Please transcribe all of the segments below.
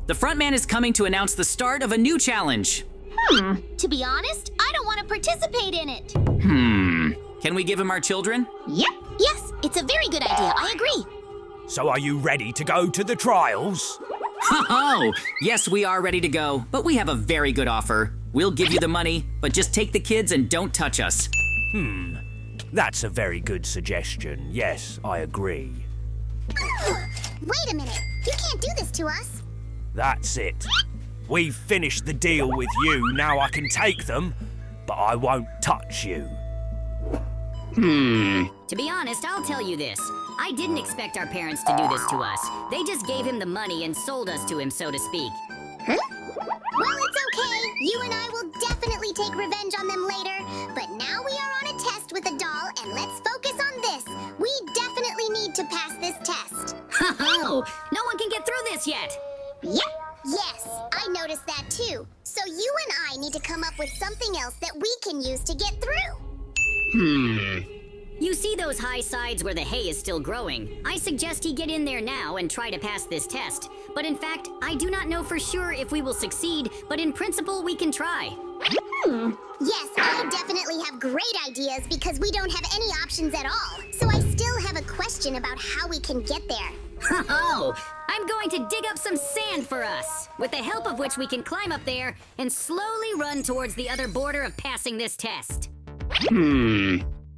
The frontman is coming to announce the start of a new challenge. To be honest, I don't want to participate in it. Can we give him our children? Yep. Yes, it's a very good idea. I agree. So are you ready to go to the trials? Oh, yes, we are ready to go, but we have a very good offer. We'll give you the money, but just take the kids and don't touch us. That's a very good suggestion. Yes, I agree. Wait a minute. You can't do this to us. That's it. We've finished the deal with you, now I can take them, but I won't touch you. To be honest, I'll tell you this. I didn't expect our parents to do this to us. They just gave him the money and sold us to him, so to speak. Well, it's okay. You and I will definitely take revenge on them later. But now we are on a test with a doll, and let's focus on this. We definitely need to pass this test. No one can get through this yet. Yep. Yes, I noticed that too. So you and I need to come up with something else that we can use to get through. You see those high sides where the hay is still growing? I suggest he get in there now and try to pass this test. But in fact, I do not know for sure if we will succeed, but in principle, we can try. Yes, I definitely have great ideas because we don't have any options at all. So I still have a question about how we can get there. I'm going to dig up some sand for us, with the help of which we can climb up there and slowly run towards the other border of passing this test.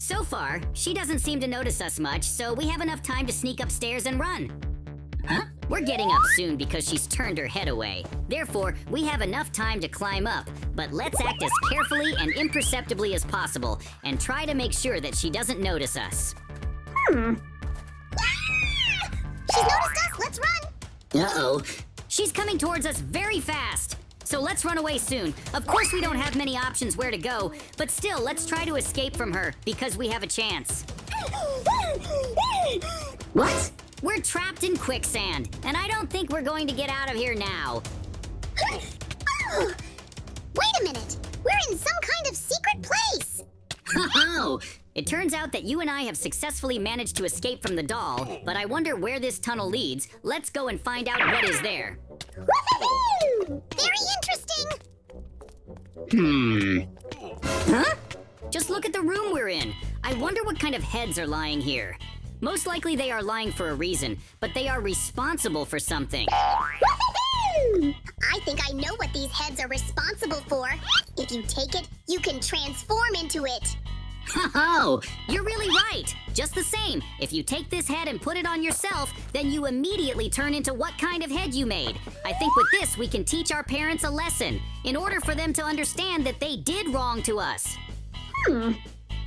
So far, she doesn't seem to notice us much, so we have enough time to sneak upstairs and run. We're getting up soon because she's turned her head away. Therefore, we have enough time to climb up, but let's act as carefully and imperceptibly as possible and try to make sure that she doesn't notice us. She's noticed us. Let's run. Uh-oh. She's coming towards us very fast. So let's run away soon. Of course we don't have many options where to go, but still, let's try to escape from her because we have a chance. What? We're trapped in quicksand, and I don't think we're going to get out of here now. Wait a minute. We're in some kind of secret place. It turns out that you and I have successfully managed to escape from the doll, but I wonder where this tunnel leads. Let's go and find out what is there. Woohoo! Very interesting. Just look at the room we're in. I wonder what kind of heads are lying here. Most likely they are lying for a reason, but they are responsible for something. Woohoo! I think I know what these heads are responsible for. If you take it, you can transform into it. You're really right. Just the same, if you take this head and put it on yourself, then you immediately turn into what kind of head you made. I think with this, we can teach our parents a lesson in order for them to understand that they did wrong to us. Then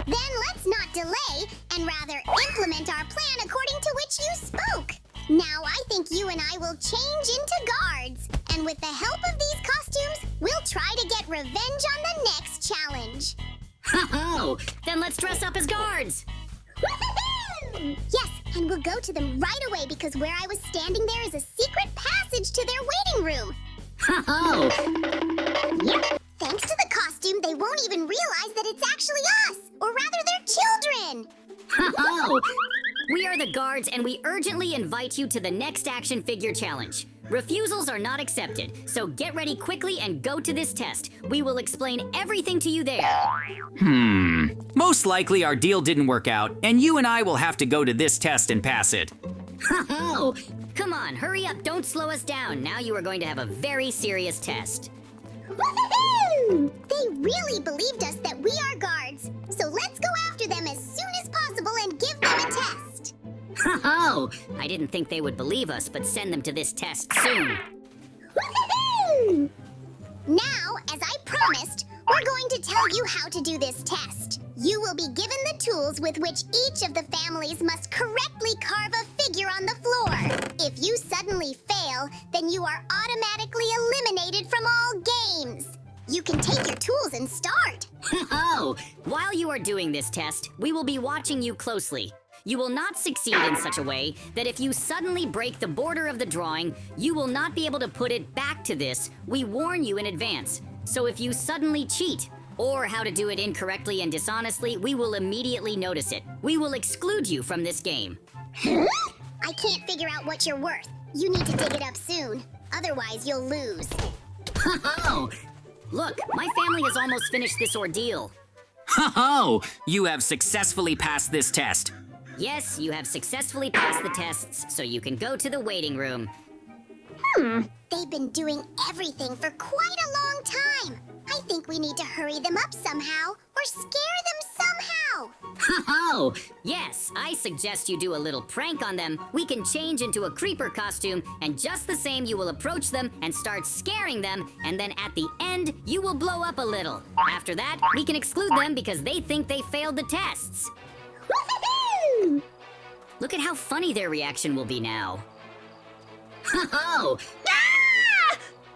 let's not delay and rather implement our plan according to which you spoke. Now I think you and I will change into guards. And with the help of these costumes, we'll try to get revenge on the next challenge. Then let's dress up as guards. Yes, and we'll go to them right away because where I was standing there is a secret passage to their waiting room. Yep. Thanks to the costume, they won't even realize that it's actually us, or rather their children. We are the guards, and we urgently invite you to the next action figure challenge. Refusals are not accepted, so get ready quickly and go to this test. We will explain everything to you there. Most likely our deal didn't work out, and you and I will have to go to this test and pass it. Come on, hurry up, don't slow us down. Now you are going to have a very serious test. Woohoo! They really believed us that we are guards, so let's go after them as soon as possible and give them a test. I didn't think they would believe us, but send them to this test soon. Woohoo! Now, as I promised, we're going to tell you how to do this test. You will be given the tools with which each of the families must correctly carve a figure on the floor. If you suddenly fail, then you are automatically eliminated from all games. You can take your tools and start. While you are doing this test, we will be watching you closely. You will not succeed in such a way that if you suddenly break the border of the drawing, you will not be able to put it back to this. We warn you in advance. So if you suddenly cheat, or how to do it incorrectly and dishonestly, we will immediately notice it. We will exclude you from this game. I can't figure out what you're worth. You need to dig it up soon. Otherwise, you'll lose. Oh! Look, my family has almost finished this ordeal. Ho-ho! You have successfully passed this test. Yes, you have successfully passed the tests, so you can go to the waiting room. They've been doing everything for quite a long time. I think we need to hurry them up somehow, or scare them somehow. Oh, yes, I suggest you do a little prank on them. We can change into a creeper costume, and just the same you will approach them and start scaring them, and then at the end, you will blow up a little. After that, we can exclude them because they think they failed the tests. Woohoo! Look at how funny their reaction will be now. Oh!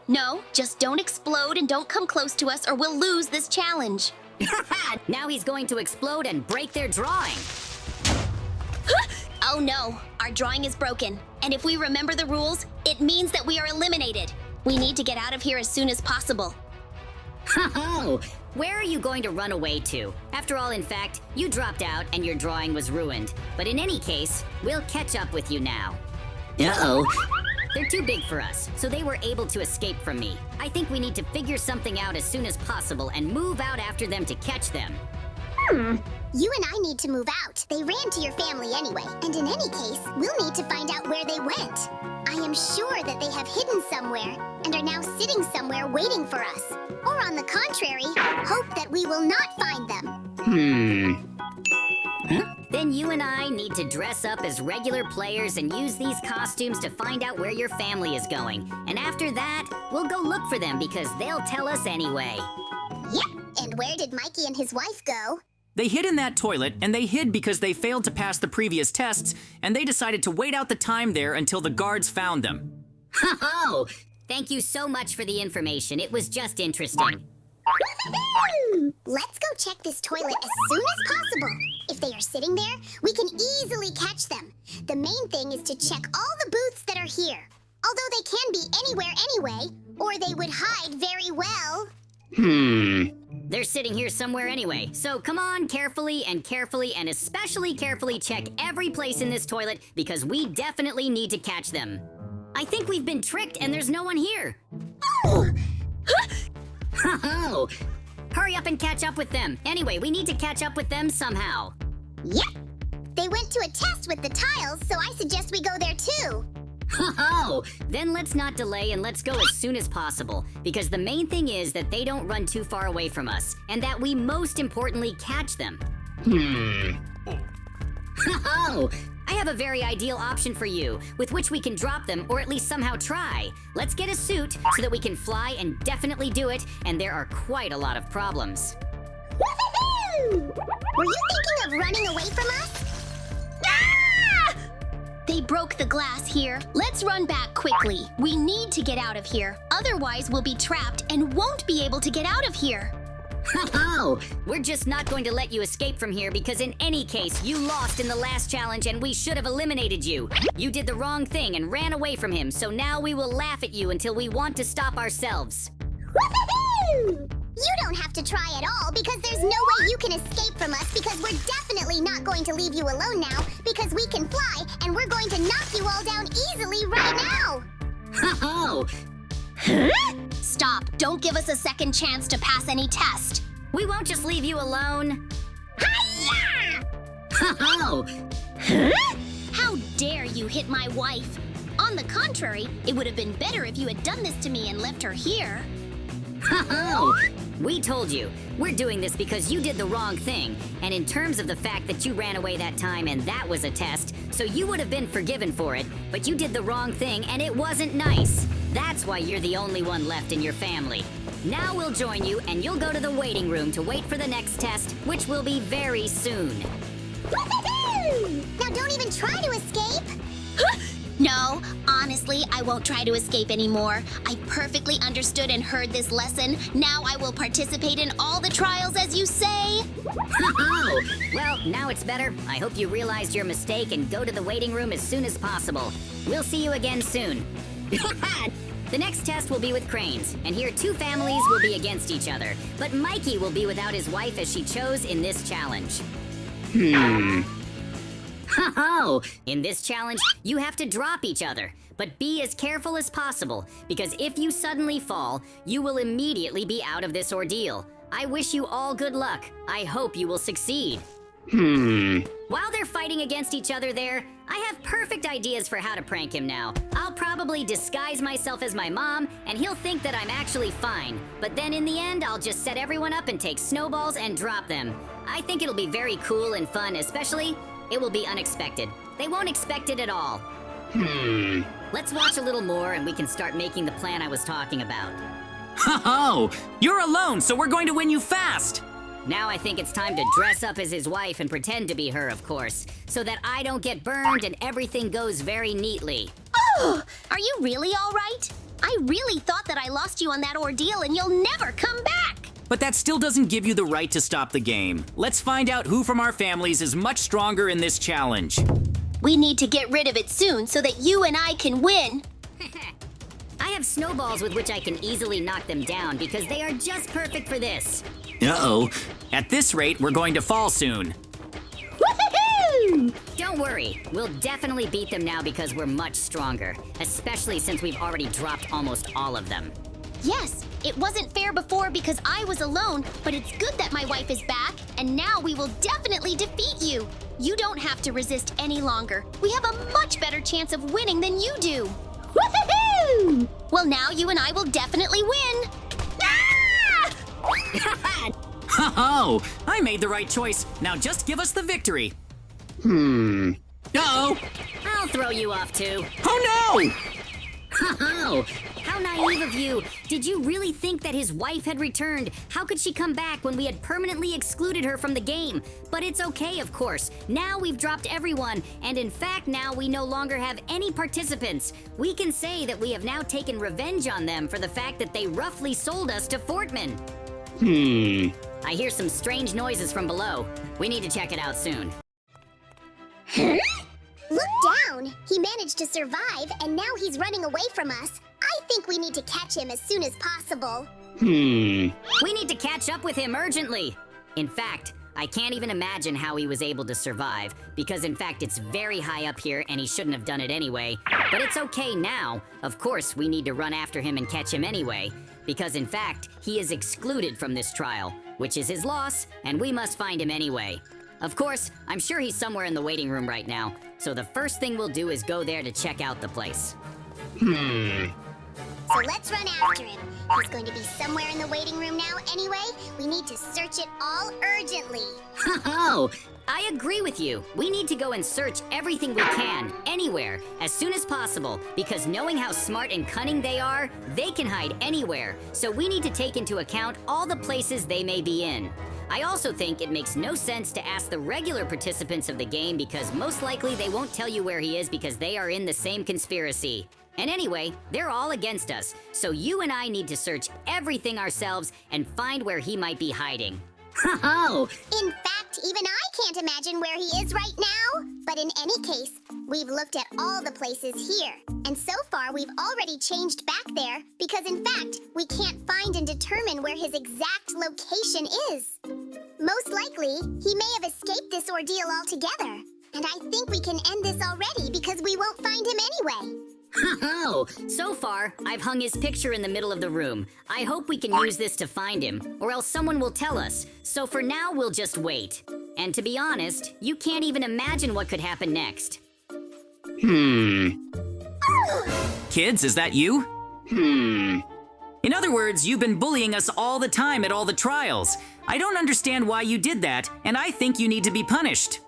No, just don't explode and don't come close to us or we'll lose this challenge. Now he's going to explode and break their drawing. Oh no, our drawing is broken. And if we remember the rules, it means that we are eliminated. We need to get out of here as soon as possible. Oh, where are you going to run away to? After all, in fact, you dropped out and your drawing was ruined. But in any case, we'll catch up with you now. Uh-oh. They're too big for us, so they were able to escape from me. I think we need to figure something out as soon as possible and move out after them to catch them. You and I need to move out. They ran to your family anyway. And in any case, we'll need to find out where they went. I am sure that they have hidden somewhere and are now sitting somewhere waiting for us. Or on the contrary, hope that we will not find them. Then you and I need to dress up as regular players and use these costumes to find out where your family is going. And after that, we'll go look for them because they'll tell us anyway. Yep. And where did Mikey and his wife go? They hid in that toilet, and they hid because they failed to pass the previous tests, and they decided to wait out the time there until the guards found them. Oh, thank you so much for the information. It was just interesting. Let's go check this toilet as soon as possible. If they are sitting there, we can easily catch them. The main thing is to check all the booths that are here. Although they can be anywhere anyway, or they would hide very well. They're sitting here somewhere anyway, so come on, carefully and especially carefully check every place in this toilet because we definitely need to catch them. I think we've been tricked and there's no one here. Oh! Oh, hurry up and catch up with them. Anyway, we need to catch up with them somehow. Yep. They went to a test with the tiles, so I suggest we go there too. Oh, then let's not delay and let's go as soon as possible because the main thing is that they don't run too far away from us and that we most importantly catch them. Oh, I have a very ideal option for you with which we can drop them or at least somehow try. Let's get a suit so that we can fly and definitely do it, and there are quite a lot of problems. Woohoo! Were you thinking of running away from us? They broke the glass here. Let's run back quickly. We need to get out of here. Otherwise, we'll be trapped and won't be able to get out of here. Oh, we're just not going to let you escape from here because in any case, you lost in the last challenge and we should have eliminated you. You did the wrong thing and ran away from him, so now we will laugh at you until we want to stop ourselves. Woohoo! You don't have to try at all because there's no way you can escape from us because we're definitely not going to leave you alone now because we can fly and we're going to knock you all down easily right now. Oh, Stop. Don't give us a second chance to pass any test. we won't just leave you alone. Oh, How dare you hit my wife? On the contrary, it would have been better if you had done this to me and left her here. oh, we told you. We're doing this because you did the wrong thing. And in terms of the fact that you ran away that time and that was a test, so you would have been forgiven for it, but you did the wrong thing and it wasn't nice. That's why you're the only one left in your family. Now we'll join you and you'll go to the waiting room to wait for the next test, which will be very soon. Woohoo! Now don't even try to escape. No, honestly, I won't try to escape anymore. I perfectly understood and heard this lesson. Now I will participate in all the trials as you say. Oh, well, now it's better. I hope you realized your mistake and go to the waiting room as soon as possible. We'll see you again soon. The next test will be with cranes, and here two families will be against each other. But Mikey will be without his wife as she chose in this challenge. Oh, in this challenge, you have to drop each other. But be as careful as possible, because if you suddenly fall, you will immediately be out of this ordeal. I wish you all good luck. I hope you will succeed. While they're fighting against each other there, I have perfect ideas for how to prank him now. I'll probably disguise myself as my mom, and he'll think that I'm actually fine. But then in the end, I'll just set everyone up and take snowballs and drop them. I think it'll be very cool and fun, especially, it will be unexpected. They won't expect it at all. Let's watch a little more and we can start making the plan I was talking about. Ho-ho! You're alone, so we're going to win you fast! Now I think it's time to dress up as his wife and pretend to be her, of course, so that I don't get burned and everything goes very neatly. Oh, are you really all right? I really thought that I lost you on that ordeal and you'll never come back. But that still doesn't give you the right to stop the game. Let's find out who from our families is much stronger in this challenge. We need to get rid of it soon so that you and I can win. I have snowballs with which I can easily knock them down because they are just perfect for this. Uh-oh. At this rate, we're going to fall soon. Woohoo! Don't worry, we'll definitely beat them now because we're much stronger, especially since we've already dropped almost all of them. Yes, it wasn't fair before because I was alone, but it's good that my wife is back, and now we will definitely defeat you. You don't have to resist any longer. We have a much better chance of winning than you do. Woohoo! Well, now you and I will definitely win. Ho-ho! I made the right choice. Now just give us the victory. Uh-oh! I'll throw you off too. Oh no! Oh, how naive of you! Did you really think that his wife had returned? How could she come back when we had permanently excluded her from the game? But it's okay, of course. Now we've dropped everyone, and in fact now we no longer have any participants. We can say that we have now taken revenge on them for the fact that they roughly sold us to Fortman. I hear some strange noises from below. We need to check it out soon. Look down! He managed to survive, and now he's running away from us. I think we need to catch him as soon as possible. We need to catch up with him urgently. In fact, I can't even imagine how he was able to survive, because in fact it's very high up here and he shouldn't have done it anyway. But it's okay now. Of course, we need to run after him and catch him anyway, because in fact, he is excluded from this trial, which is his loss, and we must find him anyway. Of course, I'm sure he's somewhere in the waiting room right now, so the first thing we'll do is go there to check out the place. So let's run after him. He's going to be somewhere in the waiting room now anyway. We need to search it all urgently. Oh, I agree with you. We need to go and search everything we can, anywhere, as soon as possible, because knowing how smart and cunning they are, they can hide anywhere. So we need to take into account all the places they may be in. I also think it makes no sense to ask the regular participants of the game because most likely they won't tell you where he is because they are in the same conspiracy. And anyway, they're all against us, so you and I need to search everything ourselves and find where he might be hiding. Oh! In fact, even I can't imagine where he is right now. But in any case, we've looked at all the places here. And so far, we've already changed back there because in fact, we can't find and determine where his exact location is. Most likely, he may have escaped this ordeal altogether. And I think we can end this already because we won't find him anyway. Oh, so far, I've hung his picture in the middle of the room. I hope we can use this to find him, or else someone will tell us. So for now, we'll just wait. And to be honest, you can't even imagine what could happen next. Kids, is that you? In other words, you've been bullying us all the time at all the trials. I don't understand why you did that, and I think you need to be punished.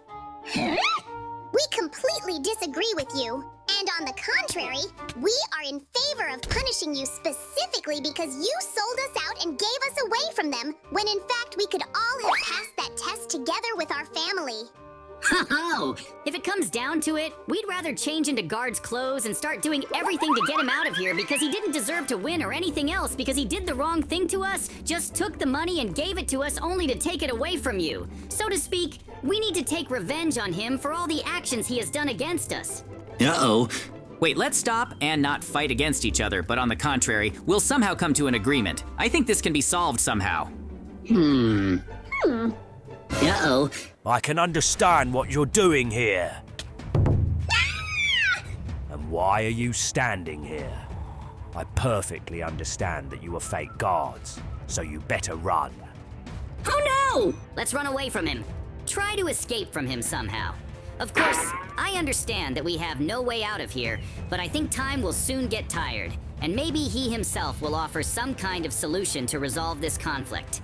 We completely disagree with you. And on the contrary, we are in favor of punishing you specifically because you sold us out and gave us away from them, when in fact we could all have passed that test together with our family. Oh, if it comes down to it, we'd rather change into guards' clothes and start doing everything to get him out of here because he didn't deserve to win or anything else because he did the wrong thing to us, just took the money and gave it to us only to take it away from you. So to speak, we need to take revenge on him for all the actions he has done against us. Uh-oh. Wait, let's stop and not fight against each other, but on the contrary, we'll somehow come to an agreement. I think this can be solved somehow. Uh-oh. I can understand what you're doing here. And Why are you standing here? I perfectly understand that you are fake guards, so you better run. Oh no! Let's run away from him. Try to escape from him somehow. Of course, I understand that we have no way out of here, but I think time will soon get tired, and maybe he himself will offer some kind of solution to resolve this conflict.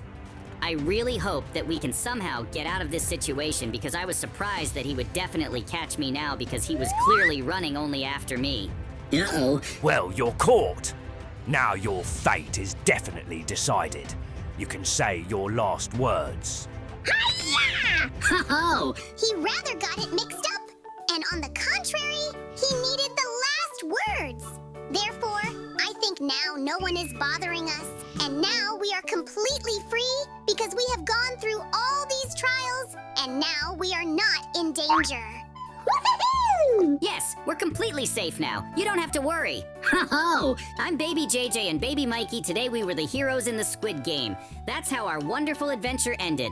I really hope that we can somehow get out of this situation because I was surprised that he would definitely catch me now because he was clearly running only after me. Uh-oh. Well, you're caught. Now your fate is definitely decided. You can say your last words. Oh! He rather got it mixed up. And on the contrary, he needed the last words. Therefore, I think now no one is bothering us. And now we are completely free because we have gone through all these trials. And now we are not in danger. Woohoo! Yes, we're completely safe now. You don't have to worry. Ho-ho! I'm Baby JJ and Baby Mikey. Today we were the heroes in the Squid Game. That's how our wonderful adventure ended.